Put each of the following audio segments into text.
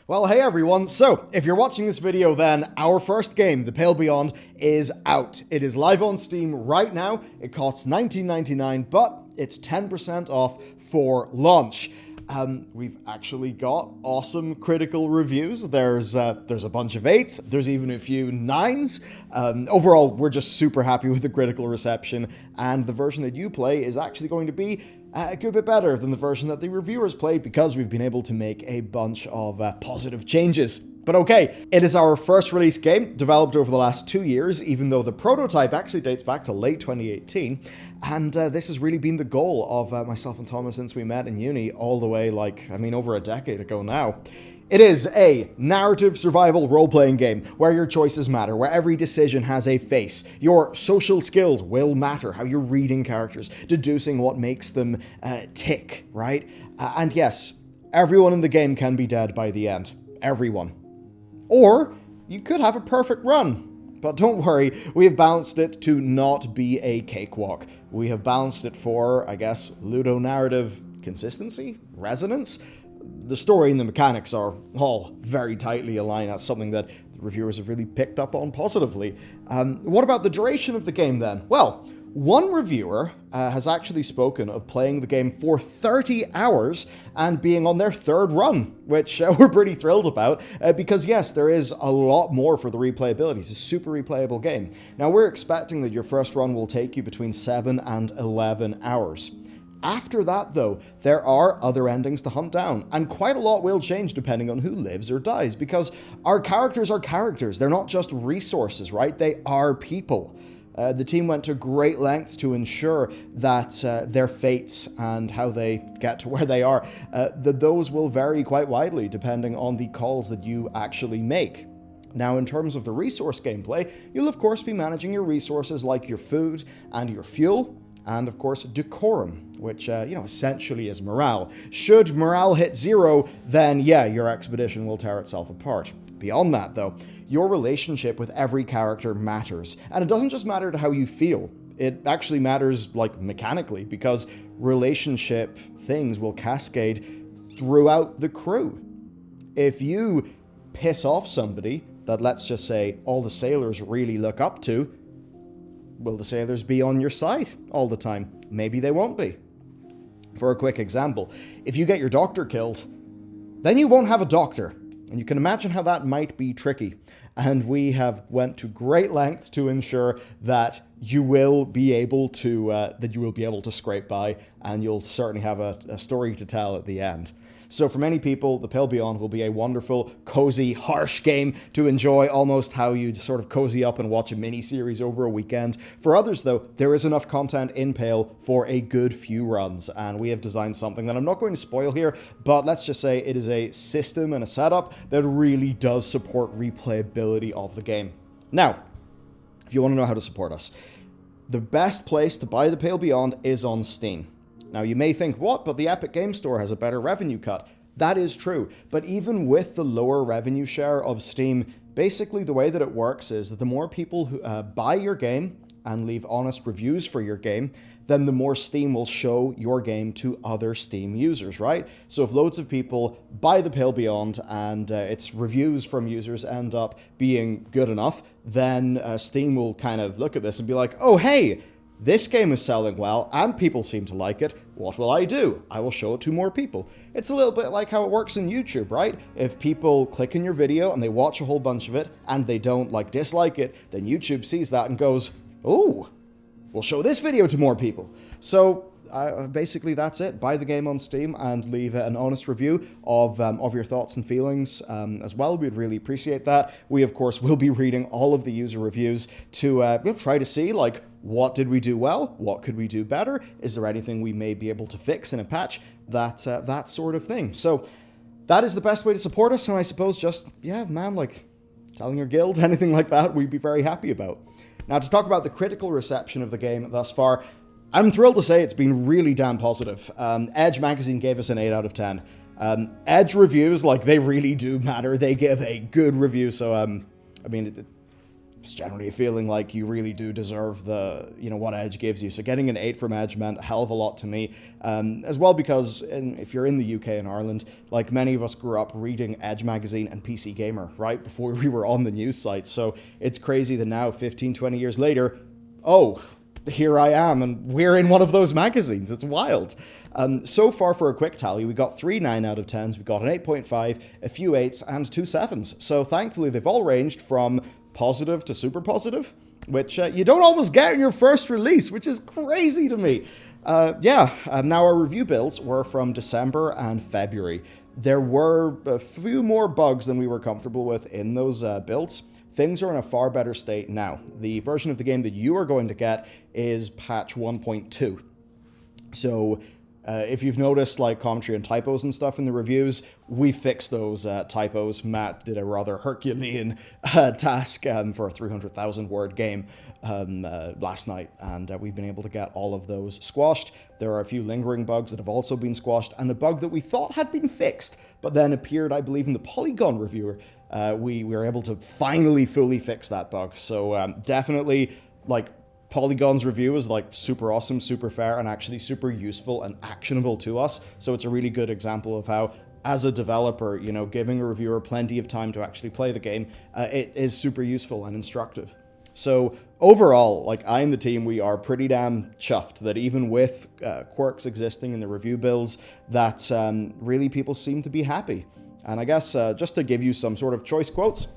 Well, hey everyone, so if you're watching this video then, our first game, The Pale Beyond, is out. It is live on Steam right now. It costs $19.99, but it's 10% off for launch. We've actually got awesome critical reviews. There's a bunch of 8s, there's even a few 9s. Overall, we're just super happy with the critical reception, and the version that you play is actually going to be a good bit better than the version that the reviewers played because we've been able to make a bunch of positive changes. But okay, it is our first release game, developed over the last 2 years, even though the prototype actually dates back to late 2018. And this has really been the goal of myself and Thomas since we met in uni, all the way, over a decade ago now. It is a narrative survival role-playing game where your choices matter, where every decision has a face. Your social skills will matter, how you're reading characters, deducing what makes them tick, right? And yes, everyone in the game can be dead by the end. Everyone. Or you could have a perfect run. But don't worry, we have balanced it to not be a cakewalk. We have balanced it for, I guess, ludo-narrative consistency? Resonance? The story and the mechanics are all very tightly aligned. That's something that the reviewers have really picked up on positively. What about the duration of the game then? Well, one reviewer has actually spoken of playing the game for 30 hours and being on their 3rd run, which we're pretty thrilled about, because yes, there is a lot more for the replayability. It's a super replayable game. Now, we're expecting that your first run will take you between 7 and 11 hours. After that, though, there are other endings to hunt down, and quite a lot will change depending on who lives or dies, because our characters are characters. They're not just resources, right? They are people. The team went to great lengths to ensure that their fates and how they get to where they are, that those will vary quite widely depending on the calls that you actually make. Now, in terms of the resource gameplay, you'll of course be managing your resources like your food and your fuel, and of course decorum, which, essentially is morale. Should morale hit 0, then yeah, your expedition will tear itself apart. Beyond that, though, your relationship with every character matters. And it doesn't just matter to how you feel. It actually matters, mechanically, because relationship things will cascade throughout the crew. If you piss off somebody that, let's just say, all the sailors really look up to, will the sailors be on your side all the time? Maybe they won't be. For a quick example, if you get your doctor killed, then you won't have a doctor. And you can imagine how that might be tricky. And we have went to great lengths to ensure that you will be able to scrape by, and you'll certainly have a story to tell at the end. So for many people, The Pale Beyond will be a wonderful, cozy, harsh game to enjoy, almost how you'd sort of cozy up and watch a mini-series over a weekend. For others, though, there is enough content in Pale for a good few runs, and we have designed something that I'm not going to spoil here, but let's just say it is a system and a setup that really does support replayability of the game. Now, if you want to know how to support us, the best place to buy The Pale Beyond is on Steam. Now, you may think, what? But the Epic Games Store has a better revenue cut. That is true. But even with the lower revenue share of Steam, basically the way that it works is that the more people who buy your game and leave honest reviews for your game, then the more Steam will show your game to other Steam users, right? So if loads of people buy The Pale Beyond and its reviews from users end up being good enough, then Steam will kind of look at this and be like, oh, hey, this game is selling well, and people seem to like it. What will I do? I will show it to more people. It's a little bit like how it works in YouTube, right? If people click on your video and they watch a whole bunch of it, and they don't, dislike it, then YouTube sees that and goes, oh, we'll show this video to more people. So basically that's it. Buy the game on Steam and leave an honest review of your thoughts and feelings as well. We'd really appreciate that. We, of course, will be reading all of the user reviews to try to see, what did we do well? What could we do better? Is there anything we may be able to fix in a patch? That sort of thing. So that is the best way to support us, and I suppose just, telling your guild, anything like that, we'd be very happy about. Now, to talk about the critical reception of the game thus far, I'm thrilled to say it's been really damn positive. Edge magazine gave us an 8 out of 10. Edge reviews, they really do matter. They give a good review, so, just generally feeling like you really do deserve the, what Edge gives you. So getting an 8 from Edge meant a hell of a lot to me, as well, because if you're in the UK and Ireland, like many of us grew up reading Edge magazine and PC Gamer, right, before we were on the news site. So it's crazy that now, 15, 20 years later, here I am, and we're in one of those magazines. It's wild. So far, for a quick tally, we got 3 9 out of 10s, we got an 8.5, a few 8s, and 2 7s. So thankfully, they've all ranged from positive to super positive, which you don't always get in your first release, which is crazy to me. Now our review builds were from December and February. There were a few more bugs than we were comfortable with in those builds. Things are in a far better state now. The version of the game that you are going to get is patch 1.2. So if you've noticed like commentary and typos and stuff in the reviews, we fixed those typos. Matt did a rather Herculean task for a 300,000 word game last night, and we've been able to get all of those squashed. There are a few lingering bugs that have also been squashed, and the bug that we thought had been fixed, but then appeared, I believe, in the Polygon reviewer, we were able to finally fully fix that bug. So definitely, like, Polygon's review is like super awesome, super fair, and actually super useful and actionable to us. So it's a really good example of how, as a developer, giving a reviewer plenty of time to actually play the game, it is super useful and instructive. So overall, like, I and the team, we are pretty damn chuffed that even with quirks existing in the review builds, that really people seem to be happy. And I guess just to give you some sort of choice quotes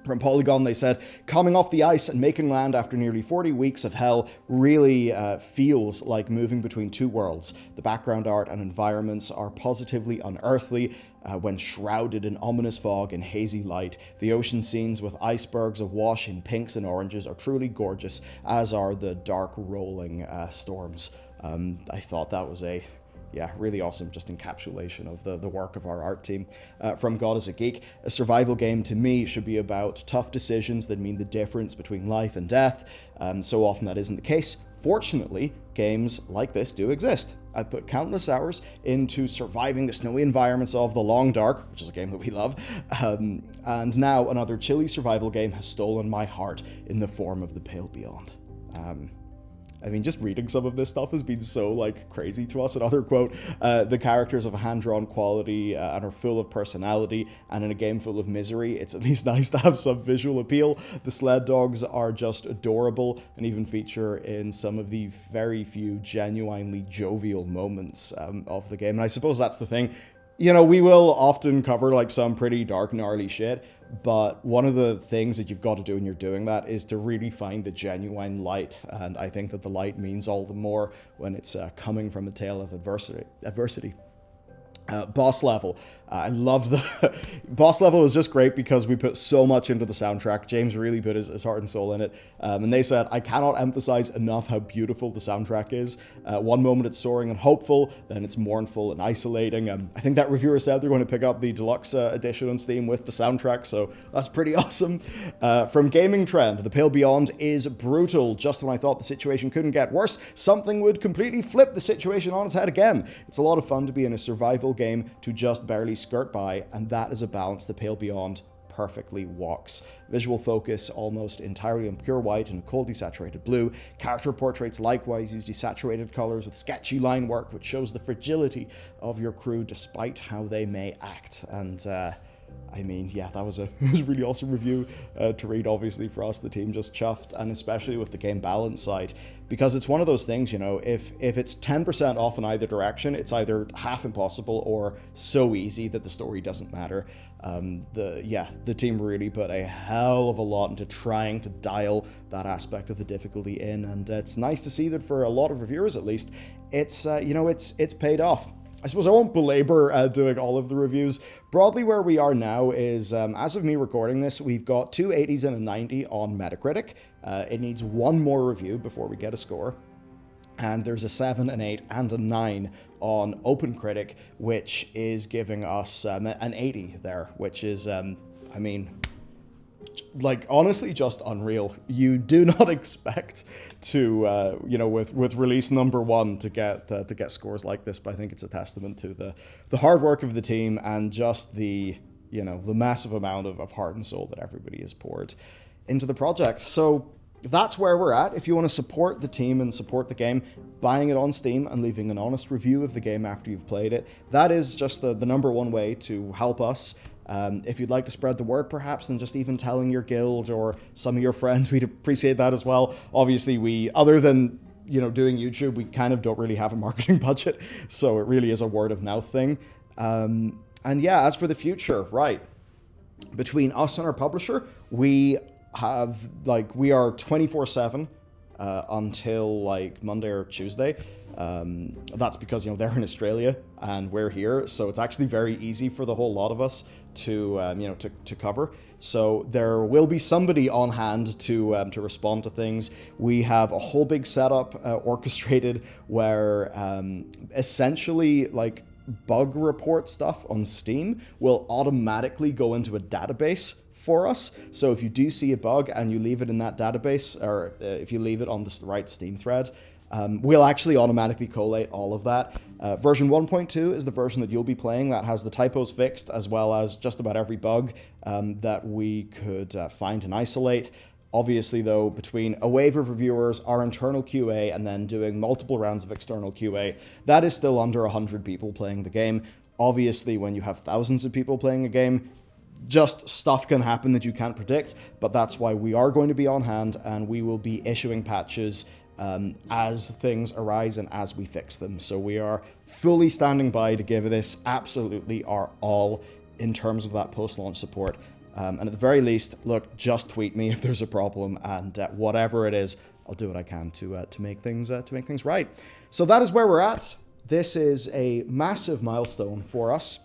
from Polygon, they said, "Coming off the ice and making land after nearly 40 weeks of hell really feels like moving between two worlds. The background art and environments are positively unearthly when shrouded in ominous fog and hazy light. The ocean scenes with icebergs awash in pinks and oranges are truly gorgeous, as are the dark rolling storms." I thought that was a really awesome just encapsulation of the work of our art team. From God is a Geek, a survival game to me should be about tough decisions that mean the difference between life and death. So often that isn't the case. Fortunately, games like this do exist. I've put countless hours into surviving the snowy environments of The Long Dark, which is a game that we love, and now another chilly survival game has stolen my heart in the form of The Pale Beyond. I mean, just reading some of this stuff has been so, like, crazy to us. Another quote, "The characters have a hand-drawn quality and are full of personality, and in a game full of misery, it's at least nice to have some visual appeal. The sled dogs are just adorable and even feature in some of the very few genuinely jovial moments of the game." And I suppose that's the thing. We will often cover, like, some pretty dark, gnarly shit, but one of the things that you've got to do when you're doing that is to really find the genuine light, and I think that the light means all the more when it's coming from a tale of adversity. Boss level. I loved the boss level. Was just great because we put so much into the soundtrack. James really put his heart and soul in it. And they said, "I cannot emphasize enough how beautiful the soundtrack is. One moment it's soaring and hopeful, then it's mournful and isolating." I think that reviewer said they're going to pick up the deluxe edition on Steam with the soundtrack, so that's pretty awesome. From Gaming Trend, The Pale Beyond is brutal. Just when I thought the situation couldn't get worse, something would completely flip the situation on its head again. It's a lot of fun to be in a survival game to just barely skirt by, and that is a balance The Pale Beyond perfectly walks. Visual focus almost entirely on pure white and a coldly saturated blue. Character portraits likewise use desaturated colors with sketchy line work, which shows the fragility of your crew despite how they may act. And I mean, yeah, that was a really awesome review to read, obviously, for us, the team, just chuffed, and especially with the game balance side, because it's one of those things, if it's 10% off in either direction, it's either half impossible or so easy that the story doesn't matter. The team really put a hell of a lot into trying to dial that aspect of the difficulty in, and it's nice to see that for a lot of reviewers, at least, it's paid off. I suppose I won't belabor doing all of the reviews. Broadly, where we are now is, as of me recording this, we've got 2 80s and a 90 on Metacritic. It needs one more review before we get a score. And there's a 7, an 8, and a 9 on OpenCritic, which is giving us an 80 there, which is, honestly, just unreal. You do not expect to, with release number 1 to get scores like this, but I think it's a testament to the hard work of the team and just the massive amount of heart and soul that everybody has poured into the project. So that's where we're at. If you want to support the team and support the game, buying it on Steam and leaving an honest review of the game after you've played it, that is just the number one way to help us. If you'd like to spread the word, perhaps, then just even telling your guild or some of your friends, we'd appreciate that as well. Obviously, we, other than, you know, doing YouTube, we kind of don't really have a marketing budget, so it really is a word of mouth thing. And yeah, as for the future, right, between us and our publisher, we are 24/7 until like Monday or Tuesday. That's because, you know, they're in Australia and we're here, so it's actually very easy for the whole lot of us to to cover. So there will be somebody on hand to respond to things. We have a whole big setup orchestrated where essentially like bug report stuff on Steam will automatically go into a database for us. So if you do see a bug and you leave it in that database, or if you leave it on the right Steam thread, we'll actually automatically collate all of that. Version 1.2 is the version that you'll be playing that has the typos fixed, as well as just about every bug that we could find and isolate. Obviously, though, between a wave of reviewers, our internal QA, and then doing multiple rounds of external QA, that is still under 100 people playing the game. Obviously, when you have thousands of people playing a game, just stuff can happen that you can't predict, but that's why we are going to be on hand, and we will be issuing patches as things arise and as we fix them. So we are fully standing by to give this absolutely our all in terms of that post-launch support. And at the very least, look, just tweet me if there's a problem, and whatever it is, I'll do what I can to make things right. So that is where we're at. This is a massive milestone for us.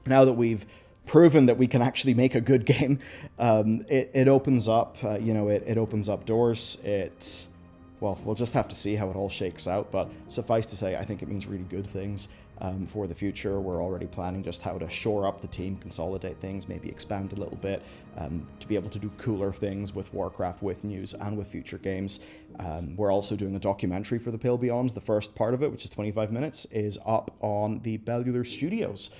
Now that we've proven that we can actually make a good game, it opens up, it opens up doors. Well, we'll just have to see how it all shakes out, but suffice to say, I think it means really good things for the future. We're already planning just how to shore up the team, consolidate things, maybe expand a little bit, to be able to do cooler things with Warcraft, with news, and with future games. We're also doing a documentary for The Pale Beyond. The first part of it, which is 25 minutes, is up on the Bellular Studios.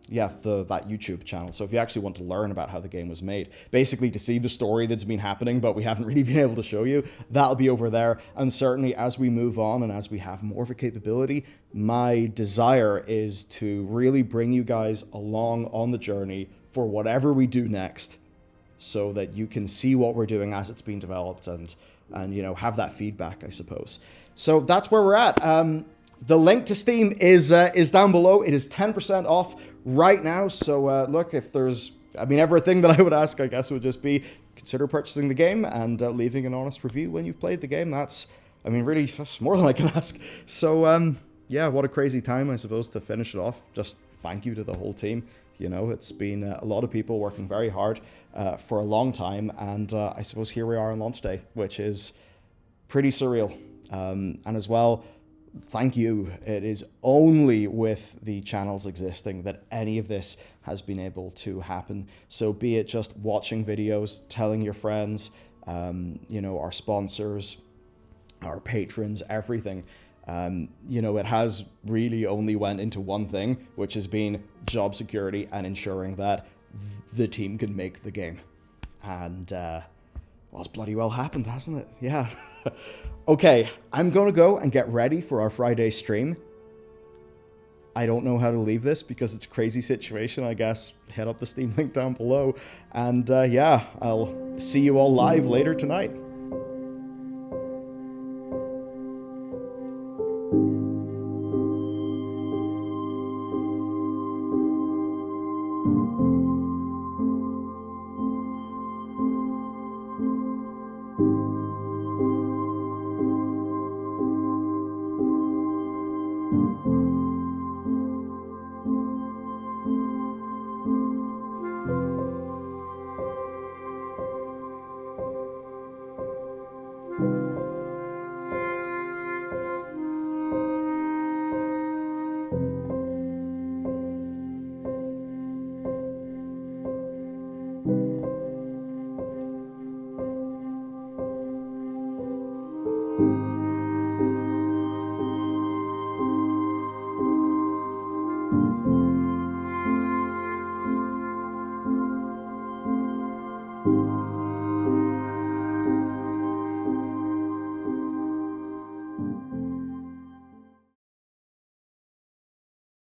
That YouTube channel. So if you actually want to learn about how the game was made, basically to see the story that's been happening, but we haven't really been able to show you, that'll be over there. And certainly as we move on and as we have more of a capability, my desire is to really bring you guys along on the journey for whatever we do next, so that you can see what we're doing as it's being developed and have that feedback, I suppose. So that's where we're at. The link to Steam is down below. It is 10% off right now. So look, if there's, everything that I would ask, I guess, would just be consider purchasing the game and leaving an honest review when you've played the game. That's more than I can ask. So yeah, what a crazy time, I suppose, to finish it off. Just thank you to the whole team. You know, it's been a lot of people working very hard for a long time. And I suppose here we are on launch day, which is pretty surreal. And as well, thank you. It is only with the channels existing that any of this has been able to happen. So be it just watching videos, telling your friends, our sponsors, our patrons, everything. It has really only went into one thing, which has been job security and ensuring that the team can make the game. And, well, it's bloody well happened, hasn't it? Yeah. Okay, I'm going to go and get ready for our Friday stream. I don't know how to leave this because it's a crazy situation, I guess. Head up the Steam link down below. And yeah, I'll see you all live later tonight.